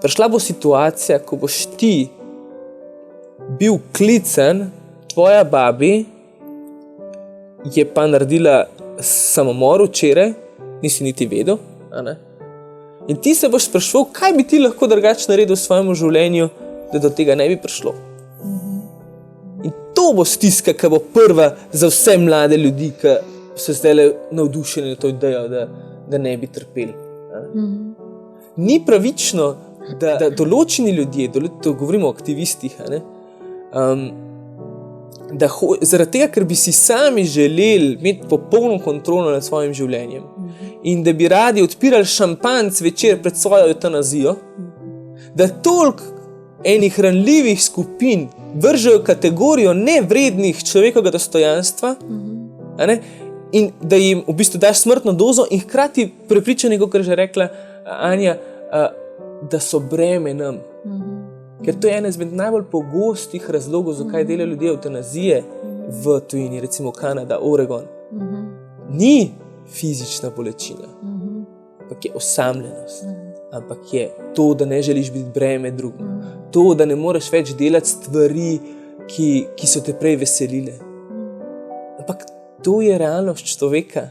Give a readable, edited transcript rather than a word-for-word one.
Prišla bo situacija, ko boš ti bil klicen, tvoja babi je pa naredila samomor včeraj, nisi niti vedel, a ne? In ti se boš spraševal, kaj bi ti lahko drugače naredil v svojem življenju, da do tega ne bi prišlo. In to bo stiska, ki bo prva za vse mlade ljudi, ki so zdaj navdušeni na to idejo, da ne bi trpeli. Ni pravično, da določeni ljudje, to govorimo o aktivistih, zaradi tega, ker bi si sami želeli imeti popolno kontrolo nad svojim življenjem in da bi radi odpirali šampanjec večer pred svojo evtanazijo, da toliko enih ranljivih skupin vržejo kategorijo nevrednih človekovega dostojanstva, in da jim v bistvu daš smrtno dozo in hkrati prepričani, kot je že rekla Anja, da so breme nam. Ker to je ena izmed najbolj pogostih razlogov, zakaj delajo ljudje evtanazije v tujini, recimo Kanada, Oregon. Ni fizična bolečina, ampak je osamljenost. Ampak je to, da ne želiš biti breme drugim. To, da ne moreš več delati stvari, ki so te prej veselile. Ampak to je realnost človeka.